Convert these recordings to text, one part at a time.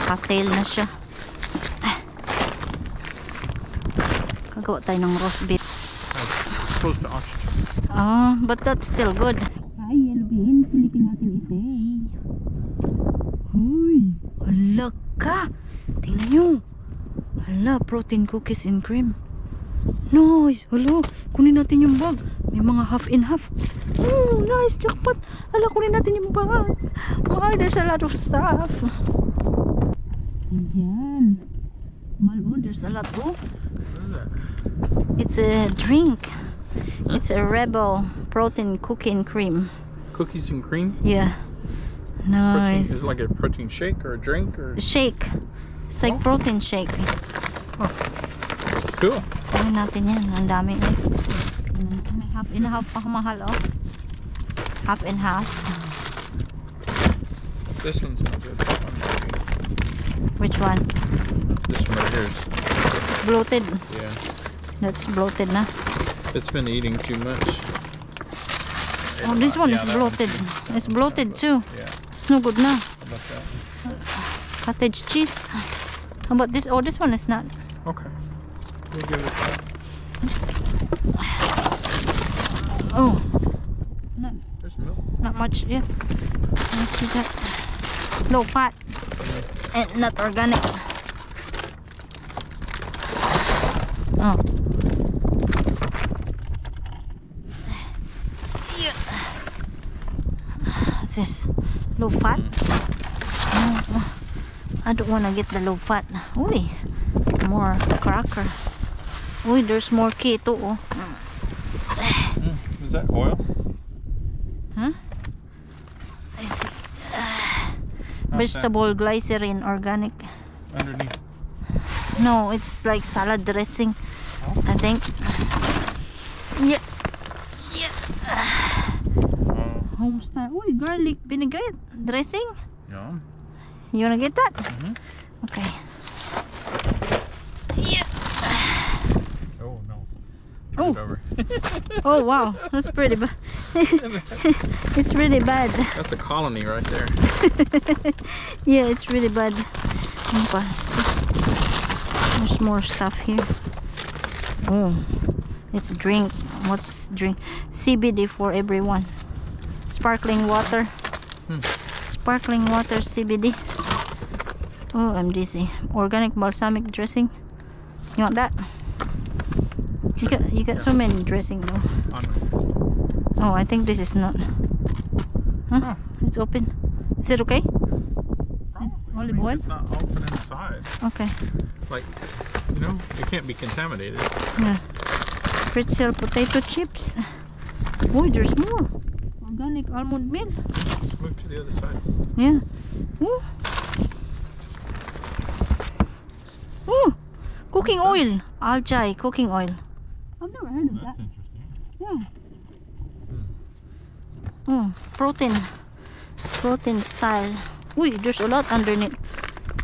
Naka-sale na siya. Kagawa tayo ng roast beef. Close to oxygen. But that's still good. Ay, yellow bean. Silipin natin ito eh. Uy, hala ka. Tingnan nyo. Hala, protein cookies and cream. Nice. Hala, kunin natin yung bag. May mga half and half. Oh, nice. Jackpot. Hala, kunin natin yung bag. Mahal, there's a lot of stuff. Ayan. Mahal, there's a lot. Oh. It's a drink. It's a Rebel protein cookie and cream. Cookies and cream? Yeah. Nice. Is it like a protein shake or a drink or shake? It's like protein shake. Oh. Cool. Kunin natin yan. Ang dami eh. May half and half pa mahal oh. Half and half. This one's not good. Which one? This one right here is bloated. yeah. That's bloated na. It's been eating too much. Oh, this one is bloated. It's bloated too. Yeah. It's no good na. How about that? Cottage cheese. How about this? Oh, this one is not. Okay. We'll give it a try. Oh. There's milk. Not much, yeah. Let's see that. Low fat and not organic. Oh. Yeah. What's this? Low fat? Oh, I don't want to get the low fat. Uy, more cracker. Uy, there's more keto. Oh. Is that oil? Huh? I see. Vegetable glycerin, organic. Underneath. No, it's like salad dressing. I think. Yeah. Yeah. Home style. Uy, garlic vinaigrette dressing. Yum. You wanna get that? Okay. Yeah. Oh no. Oh. Turn it over. Oh wow, that's pretty bad. It's really bad. That's a colony right there. Yeah, it's really bad. Okay. There's more stuff here. Oh, it's drink. What's drink? CBD for everyone. Sparkling water. Sparkling water CBD. Oh, I'm dizzy. Organic balsamic dressing. You want that? You got so many dressing though. Oh, I think this is not. Huh? It's open. Is it okay? Olive oil? It's not open inside. Okay. Like, you know, it can't be contaminated. Yeah. Pretzel potato chips. Oh, there's more. Organic almond meal. Let's move to the other side. Yeah. Ooh. Ooh. Cooking oil. Alchai cooking oil. I've never heard of that. Yeah. Oh, protein style. Uy, there's a lot underneath.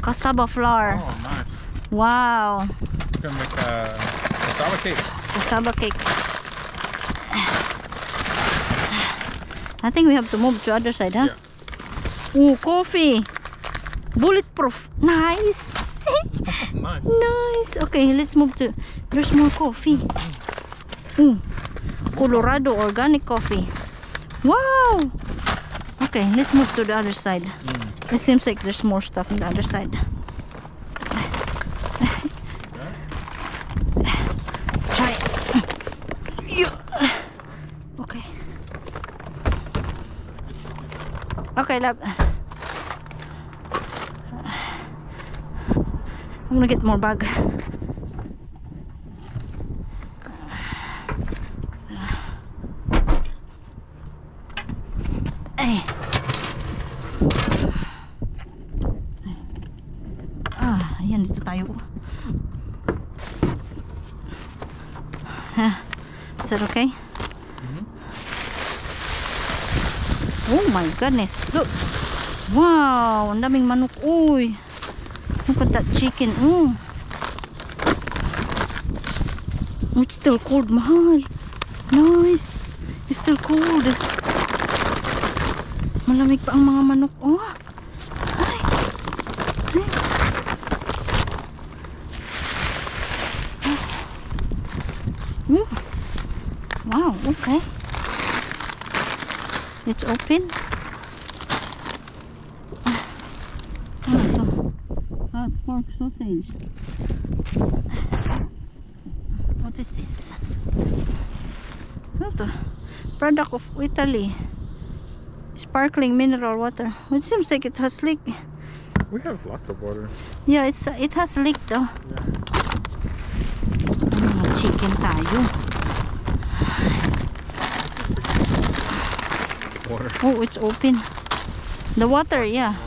Cassava flour. Oh, nice. Wow. We're gonna make cassava cake. Cassava cake. I think we have to move to other side, huh? Yeah. Ooh, coffee. Bulletproof. Nice. Nice. Nice. Okay, let's move to. There's more coffee. Ooh, Colorado organic coffee. Wow. Okay, let's move to the other side. It seems like there's more stuff on the other side. Try it. Okay. Okay, love. I'm gonna get more bag. Ayan, dito tayo. Is that okay? Oh my goodness, look. Wow, ang daming manok. Uy, look at that chicken. Oh, it's still cold, mahal. Nice, it's still cold. Malamig pa ang mga manok. Oh, ay, nice. Okay. It's open. Ano to? Hot pork sausage. What is this? Ano to? Product of Italy. Sparkling mineral water. It seems like it has leak. We have lots of water. Yeah, it has leak though. Chicken tayo. Water. Oh, it's open. The water, yeah.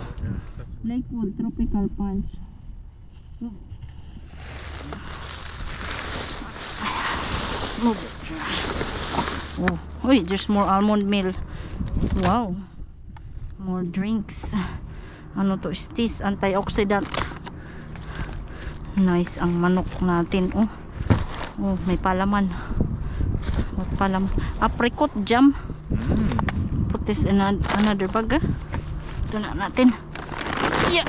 That's Lakewood Tropical Punch. Move it. Oh, wait, there's more almond milk. Wow. More drinks. Ano to? Is this antioxidant? Nice ang manok natin. Oh, oh, may palaman. What palaman? Apricot jam. Put this in another bag. Ito na natin. Yeah.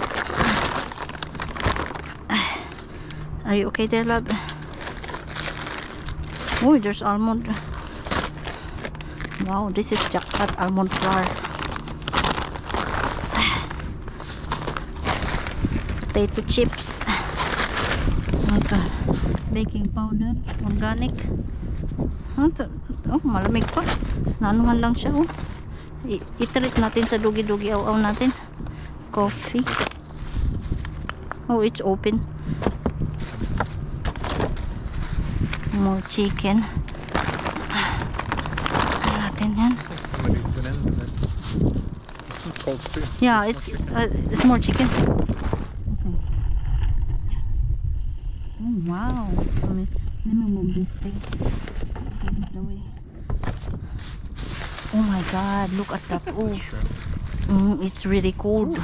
Are you okay there, lad? Oh, there's almond. Wow, this is jackpot almond flour. Potato chips. Okay. Baking powder, organic. Oh, malamig pa. Naanuhan lang siya. Oh. I-treat natin sa dugi-dugi aw-aw natin. Coffee. Oh, it's open. More chicken. Natin yan. somebody's been in this. This one's cold too. Yeah, it's more chicken. Okay. Oh wow. Let me move this thing. Get it away. Oh my god, look at that. Oh, it's really cold.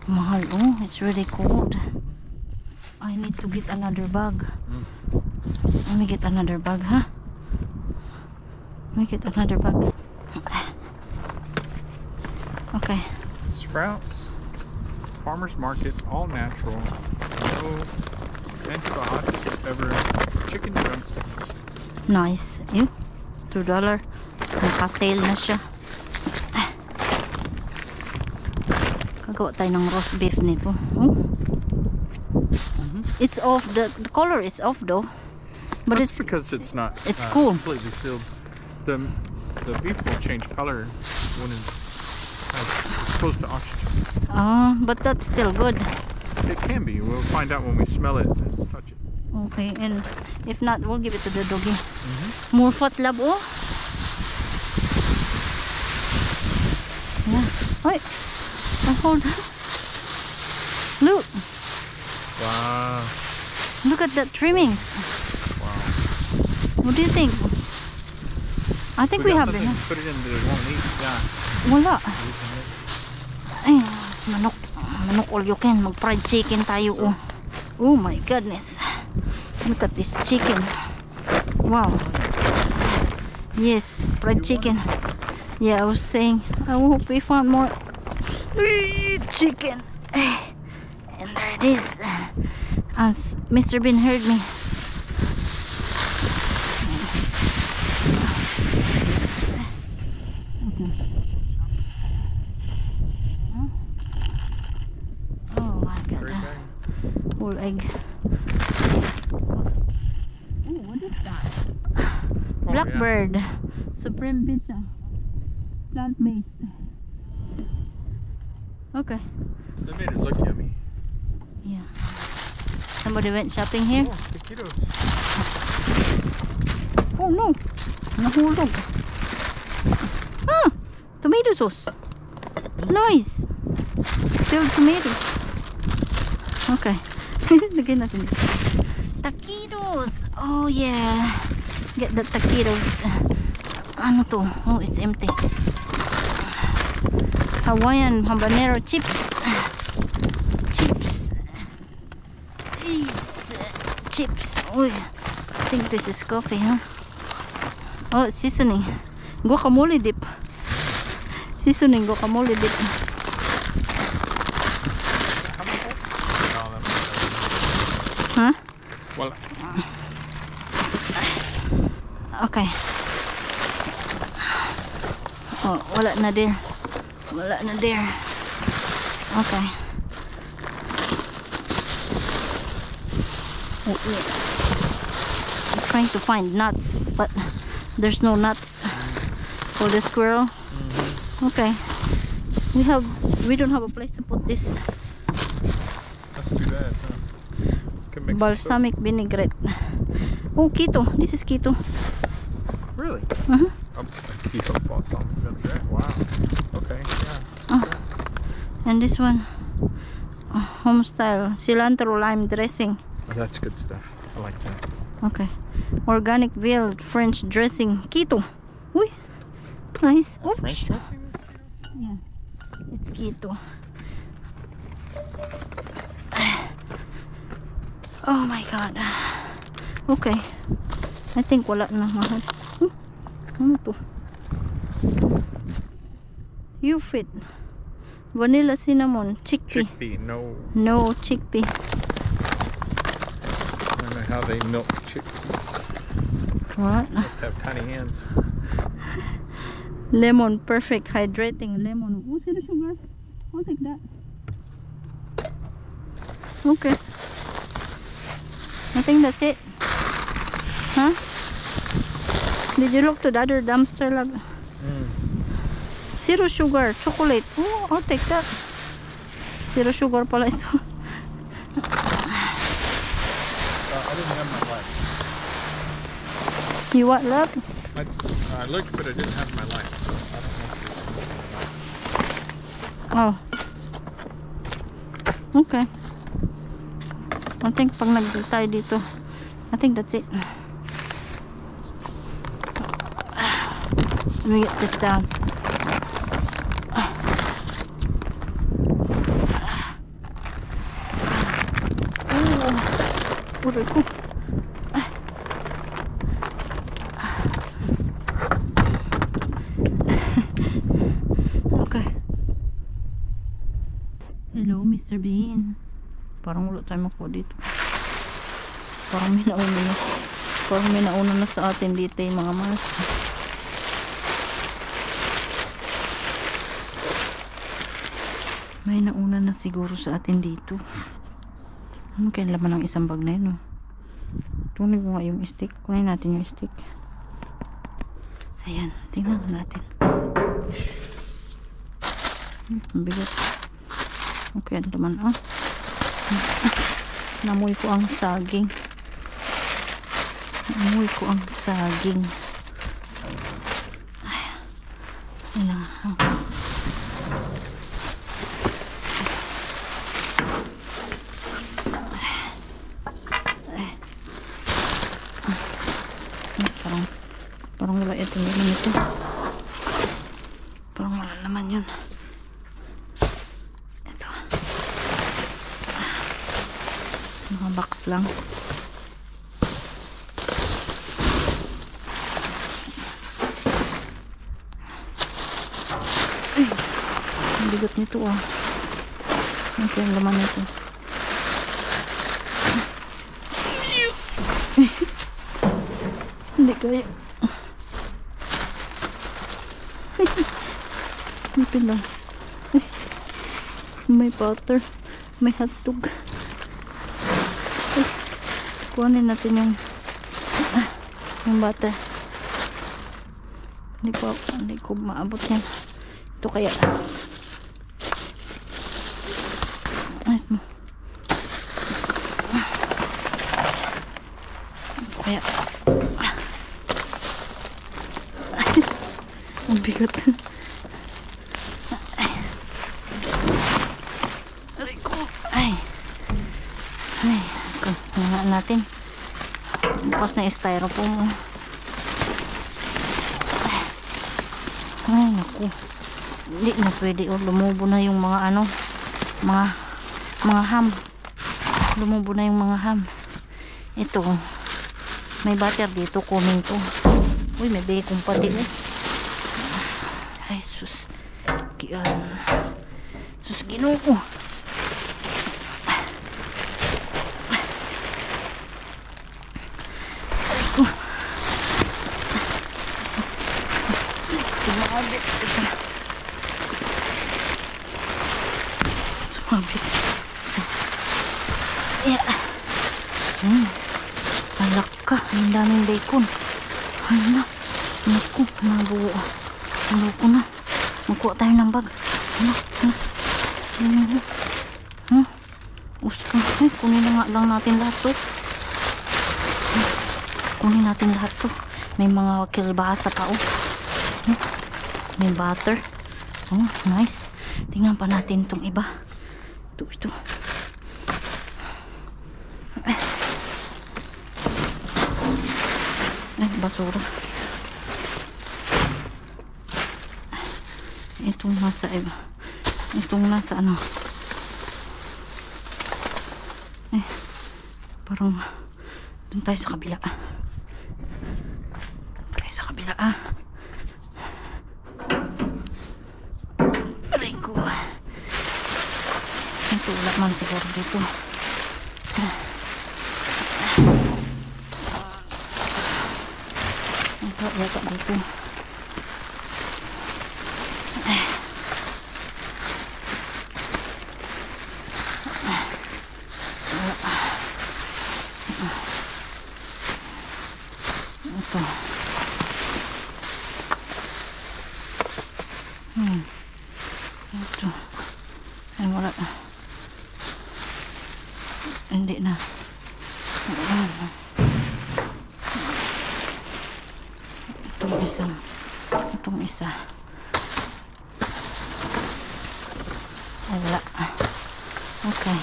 Mahal. Oh, it's really cold. I need to get another bag. Let me get another bag, huh? Let me get another bag. Okay. Sprouts, farmers market, all natural, no antibiotics ever, chicken drumsticks. Nice. Ew. $2. Naka-sale na siya. Gagawa tayo ng roast beef nito. Oh. It's off. The color is off though. But That's it's because it's not it's cool. completely sealed. The beef will change color when it's exposed to oxygen. But that's still good. It can be. We'll find out when we smell it and touch it. Okay, and if not, we'll give it to the doggy. More fat lab, oh. Yeah. Wait. Hold on. Look. Wow. Look at that trimming. Wow. What do you think? I think we got have something enough. to put it in that it won't eat. Yeah. Wala. Ay, manok. Manok all you can. Mag-fried chicken tayo, oh. Oh my goodness. Look at this chicken. Wow. Yes, fried chicken. Yeah, I was saying, I hope we found more chicken. And there it is. As Mr. Bean heard me. Okay. Oh my god. Great bag. Whole egg. Oh, what is that? Oh, Blackbird. Supreme pizza. Plant-based. Okay. Yeah. They made it look yummy. Yeah. Somebody went shopping here. Oh, taquitos. Oh no. Nahulog. Ah! Tomato sauce. Nice. Filled tomatoes. Okay. Lagyan natin dito. Taquitos. Oh yeah. Get the taquitos. Ano to? Oh, it's empty. Hawaiian habanero chips. Chips. These chips. Oh, I think this is coffee, huh? Oh, seasoning. Guacamole dip. Seasoning guacamole dip. How many holes? No, that's Huh? well, Okay. Oh, wala na there. Wala na there. Okay. Oh, yeah. I'm trying to find nuts, but there's no nuts for the squirrel. Okay. We don't have a place to put this. That's too bad, huh? Can make some Balsamic vinaigrette. Oh, keto. This is keto. soap. Really? Uh-huh. Keto balsamic vinaigrette. Wow. Okay, yeah. And this one, home style cilantro lime dressing. Oh, that's good stuff. I like that. Okay. Organic veal French dressing. Keto. Uy. Nice. Oops. French dressing? Yeah. It's keto. Oh my god. Okay. I think wala na mahal. Ano to? You fit. Vanilla cinnamon. Chickpea. Chickpea, no. No chickpea. I don't know how they milk chickpeas. What? Must have tiny hands. Lemon. Perfect. Hydrating lemon. Oh, zero sugar. I'll take that. Okay. I think that's it. Huh? Did you look to the other dumpster? Zero sugar. Chocolate. Oh, I'll take that. Zero sugar pala ito. I didn't have my light. You what, love? I looked, but I didn't have my light. So I don't know if Oh. Okay. I think pag nag-deal tayo dito, I think that's it. Let me get this down. Oh, uray ko. Okay. Hello, Mr. Bean. Parang wala tayo makuha dito. Parang may nauna na. Parang may nauna na sa atin dito yung mga Mars. May nauna na siguro sa atin dito. Ano kaya laman ng isang bag na yun, oh? Tunin ko nga yung stick. Kunin natin yung stick. Ayan, tingnan natin. Ang bigat. Okay, ano naman, oh. Namoy ko ang saging. Namoy ko ang saging. Ayan. Parang wala ito naman ito. Parang wala naman yun. Ito. Mga box lang. Ay, ang bigot nito, ah. Ano kaya ang laman nito? Hindi kaya. Ito lang. May butter. May hotdog. Kuhanin natin yung butter. Hindi ko maabot yan. Ito kaya. Ito kaya. Ang bigat. Ay, natin. Bukas na yung styrofoam. Ay, naku. Hindi na pwede. Lumubo na yung mga ano, mga ham. Lumubo na yung mga ham. Ito. May butter dito. Kunin to. Uy, may bacon pati. Ay, sus. Sus, Ginoo. Sumabit. Yeah. Alak ka. Ang daming bacon. Hala. Naku. Nabuo. Nabuo na. Magkuha tayo ng bag. Hala. Hala. Uska. Ay, kunin na nga lang natin lahat to. Kunin natin lahat to. May mga kilbasa pa oh. May butter. Oh, nice. Tingnan pa natin itong iba. Ito. Ay, basura. Itong nasa iba. Itong nasa ano. Parang dun tayo sa kabila. Aray ko. Natulak man siguro dito. Yata dito. Ito. Ito. Ay, wala. Hindi na. Itong isa. Ay, wala. Okay.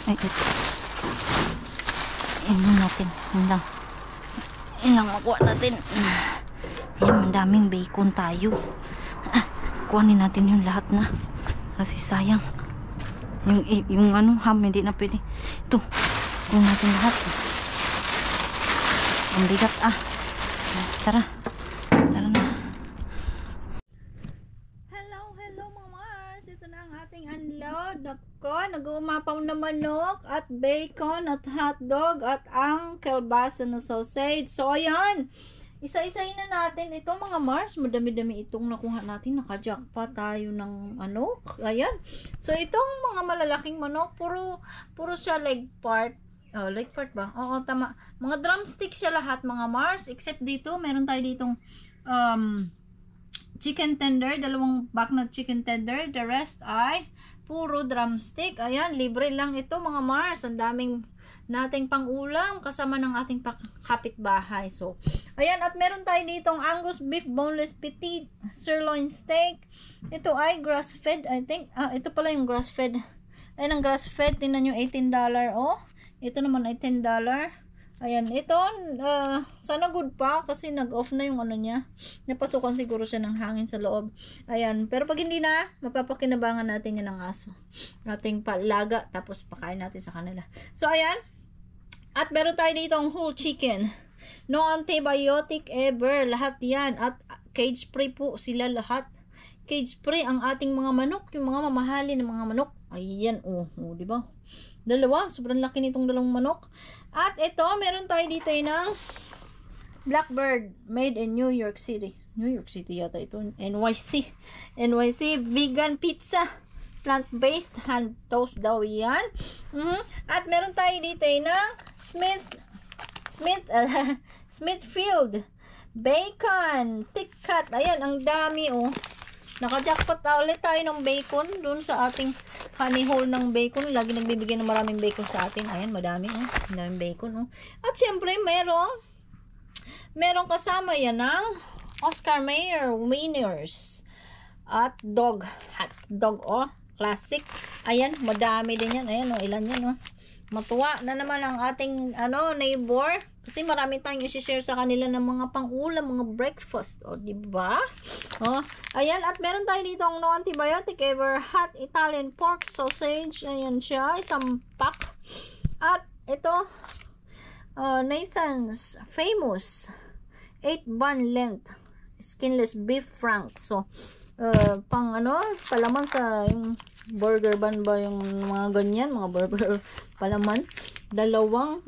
Ay, ito. Ilan natin. Ilang makuha natin. Ayan, madaming bacon tayo. Kuhanin natin yung lahat na. Kasi sayang. Yung ano, ham, hindi na pwede. Ito. Kuhanin natin lahat. Ang bigat Tara na. Hello mga Mars. Ito na ang ating unload. Nako, nag-uumapaw na manok at bacon at hotdog at ang kielbasa na sausage. So ayan, isa-isahin na natin itong mga Mars. Madami-dami itong nakuha natin. Naka-jackpot tayo ng manok. Ayan. So itong mga malalaking manok, puro siya leg part. Oh, leg part ba? Oo, tama. Mga drumstick siya lahat, mga Mars. Except dito, meron tayo ditong chicken tender. 2 back na chicken tender. The rest ay puro drumstick. Ayan, libre lang ito, mga Mars. Ang daming nating pang-ulam kasama ng ating kapitbahay. So, ayan. At meron tayo ditong Angus beef boneless petite sirloin steak. Ito ay grass-fed, I think. Ito pala yung grass-fed. Ayan, ang grass-fed. Tingnan nyo, $18. Oh. Ito naman ay $10. Ayan, ito, sana good pa kasi nag-off na yung ano niya. Napasukan siguro siya ng hangin sa loob. Ayan, pero pag hindi na, mapapakinabangan natin yan ng aso. Ating palaga, tapos pakain natin sa kanila. So, ayan. At meron tayo dito ang whole chicken. No antibiotic ever. Lahat yan. At cage free po sila lahat. Cage free ang ating mga manok. Yung mga mamahali ng mga manok. Ayan, di ba? 2, sobrang laki nitong 2 manok. At ito, meron tayo dito ng Blackbird made in New York City. New York City yata ito. NYC vegan pizza. Plant-based hand toast daw yan. At meron tayo dito ng Smithfield bacon thick cut. Ayan, ang dami Naka-jackpot na ulit tayo ng bacon dun sa ating honey hole ng bacon. Lagi nagbibigay ng maraming bacon sa atin. Ayan, madami madaming bacon At syempre, merong kasama yan ng Oscar Mayer winners at hot dog classic. Ayan, madami din yan. Ayan ilan yan Matuwa na naman ang ating neighbor kasi marami tayong i-share sa kanila ng mga pang-ulam, mga breakfast, diba? Ayan, at meron tayo dito ang no antibiotic ever hot Italian pork sausage. Ayan siya, isang pack. At ito, Nathan's famous 8-bun length skinless beef frank. So, palaman sa yung burger bun ba, yung mga ganyan, mga burger palaman. Dalawang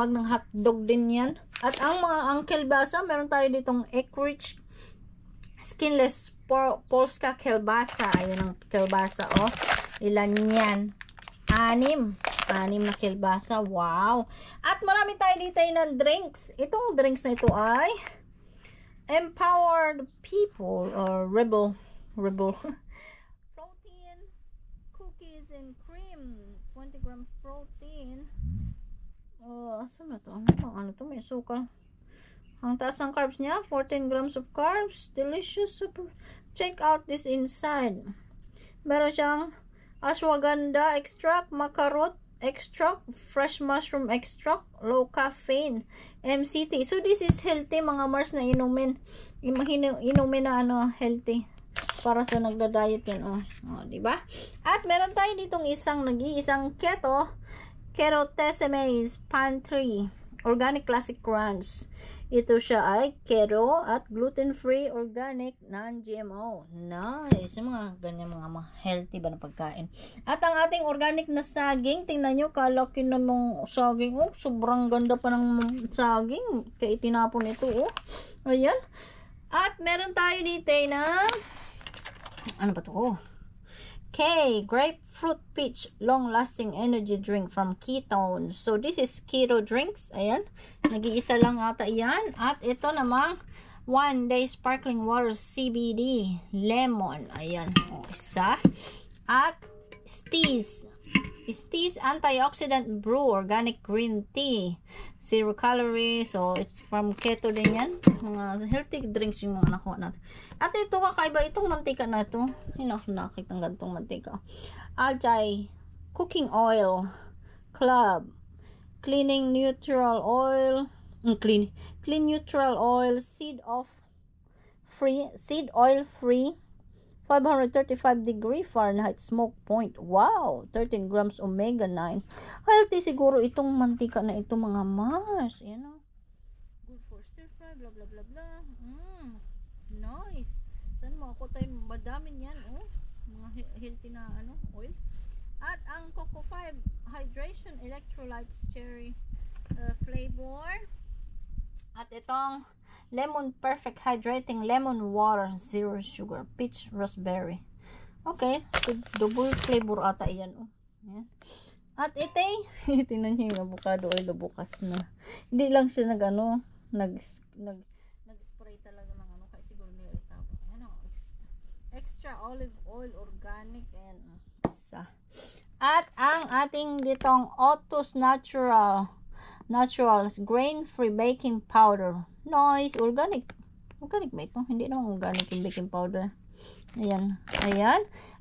bag ng hotdog din yan. At ang kielbasa, meron tayo ditong egg-rich skinless Polska kielbasa. Ayun ang kielbasa Ilan yan? 6 na kilbasa. Wow! At marami tayo dito ng drinks. Itong drinks na ito ay Empowered People or Rebel protein, cookies and cream, 20 grams protein. Saan na to? Ano to? May sukal. Ang taas ng carbs niya, 14 grams of carbs. Delicious. Super. Check out this inside. Meron siyang ashwagandha extract, macarot extract, fresh mushroom extract, low caffeine, MCT. So this is healthy mga Mars na inumin. Inumin na healthy para sa nagda-diet yan. Di ba? At meron tayo ditong nag-iisang keto Tesemase Pantry Organic Classic Crunch. Ito siya ay keto at gluten-free, organic, non-GMO. Nice. Mga ganyan mga healthy ba na pagkain. At ang ating organic na saging, tingnan nyo, kalaki na mong saging. Sobrang ganda pa ng saging. Kaya itinapon ito. Ayan. At meron tayo dito na, ano ba ito? Grapefruit Peach Long-Lasting Energy Drink from Ketones. So, this is keto drinks. Ayan. Nag-iisa lang ata yan. At ito namang 1 Day Sparkling Water CBD Lemon. Ayan. Isa. At Steez Antioxidant Brew Organic Green Tea. 0 calories. So, it's from keto din yan. Mga healthy drinks yung mga nakuha natin. At ito, kakaiba itong mantika na ito. Nakita ng gantong mantika. Ajay Cooking Oil Club. Cleaning Neutral Oil. Clean Neutral Oil. Seed Oil Free. 535 degree Fahrenheit smoke point. Wow! 13 grams omega-9. Healthy siguro itong mantika na ito mga Mars. Yan o. Good for stir fry. Blah blah blah blah. Nice. Saan mo ako tayo madami yan. Mga healthy na oil. At ang Coco 5 Hydration Electrolytes Cherry flavor. At itong Lemon Perfect Hydrating Lemon Water, 0 sugar, peach raspberry. Okay, so double flavor ata yan. Yan. At ito, tingnan niyo yung avocado oil bukas na. Hindi lang siya nag-spray talaga ng kaya siguro niyo itapon. Extra olive oil, organic, and isa. At ang ating ditong Otus Naturals grain-free baking powder. Nice, organic. Organic ba ito? Hindi naman organic yung baking powder. Ayan.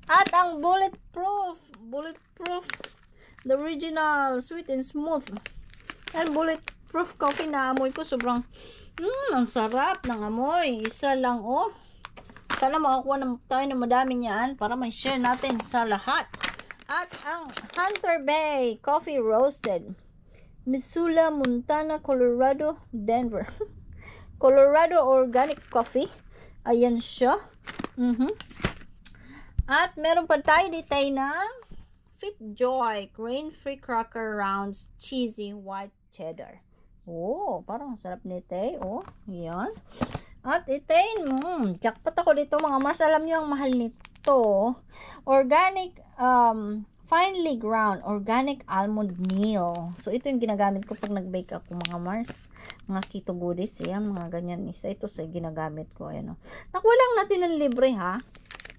At ang bulletproof, the original sweet and smooth. And bulletproof coffee na amoy ko sobrang ang sarap ng amoy. Isa lang Sana makakuha tayo ng madami niyan para may share natin sa lahat. At ang Hunter Bay Coffee Roasted Missoula, Montana, Colorado, Denver. Colorado Organic Coffee. Ayan siya. At meron pa tayo dito ng FitJoy Grain-Free Cracker Rounds Cheesy White Cheddar. Parang sarap nito. Ayan. At ito, jackpot ako dito mga Mars. Alam nyo ang mahal nito. Organic, finely ground organic almond meal. So, ito yung ginagamit ko pag nag-bake ako mga Mars. Mga keto goodies. Ayan, mga ganyan. Ito sa ginagamit ko. Ayan, nakuha lang natin ng libre, ha?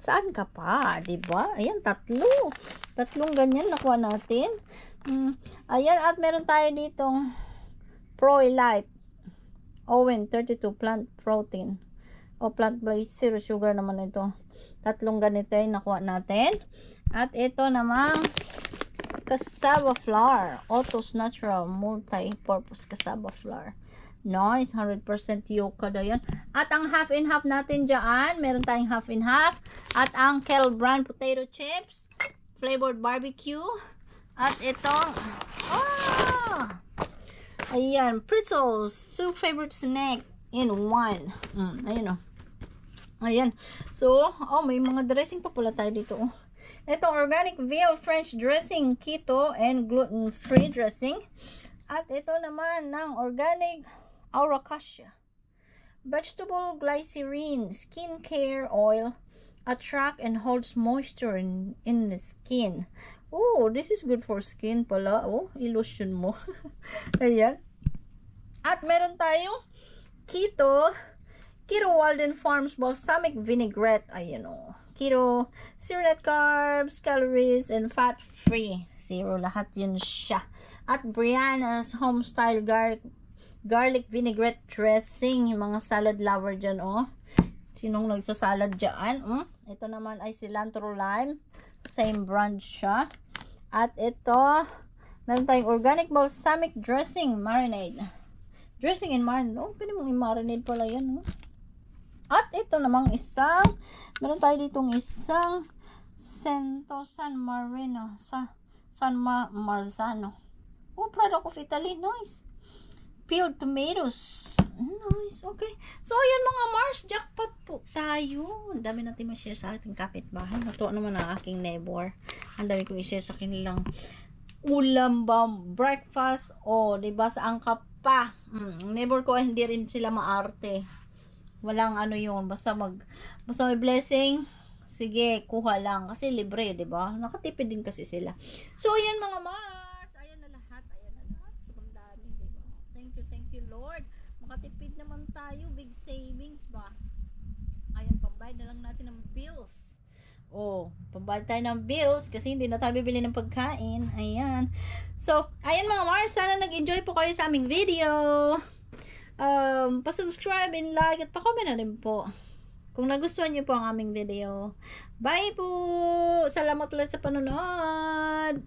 Saan ka pa? Diba? Ayan, tatlong ganyan nakuha natin. Ayan, at meron tayo ditong Pro-Elite Owen 32 plant protein. Plant-based, 0 sugar naman ito. Tatlong ganito yung nakuha natin. At ito namang cassava flour. Otus Natural Multi-Purpose Cassava Flour. Nice. 100% yolk yan. At ang half and half natin dyan. Meron tayong half and half. At ang Kettle Brand Potato Chips. Flavored Barbecue. At itong ayan. Pretzels. 2 favorite snack in 1. Ayun Ayan. So, may mga dressing pa pala tayo dito. Itong organic veal French dressing, keto and gluten-free dressing. At ito naman ng organic Auracacia vegetable glycerine skincare oil attract and holds moisture in the skin. Oh, this is good for skin pala. Oh, illusion mo. Ayan. At meron tayong Keto Walden Farms Balsamic Vinaigrette. Ayan o. Keto, zero net carbs, calories, and fat-free. Zero lahat yun siya. At Brianna's Homestyle Garlic Vinaigrette Dressing. Yung mga salad lover dyan o. Sinong nagsasalad dyan? Ito naman ay cilantro lime. Same brand siya. At ito, meron tayong organic balsamic dressing marinade. Dressing and marinade. Oh, pwede mong i-marinade pala yan. At ito namang isang, meron tayo ditong isang San Marino. San Marzano. Oh, product of Italy. Nice. Peeled tomatoes. Nice. Okay. So, ayan mga Mars. Jackpot po tayo. Ang dami natin ma-share sa ating kapitbahay. Natuwa naman ang aking neighbor. Ang dami kong i-share sa kanilang ulam ba, breakfast, o, diba, sa angkap pa. Neighbor ko, hindi rin sila maarte. Walang ano yun. Basta may blessing, sige, kuha lang. Kasi libre, diba? Nakatipid din kasi sila. So, ayan mga Mars. Ayan na lahat. Sobrang dami, diba? Thank you, Lord. Makatipid naman tayo. Big savings ba? Ayan, pambayad na lang natin ng bills. Oh, pambayad tayo ng bills kasi hindi na tayo bibili ng pagkain. Ayan. So, ayan mga Mars, sana nag-enjoy po kayo sa aming video. Pa-subscribe and like at pa-comment na rin po kung nagustuhan niyo po ang aming video. Bye po! Salamat ulit sa panonood!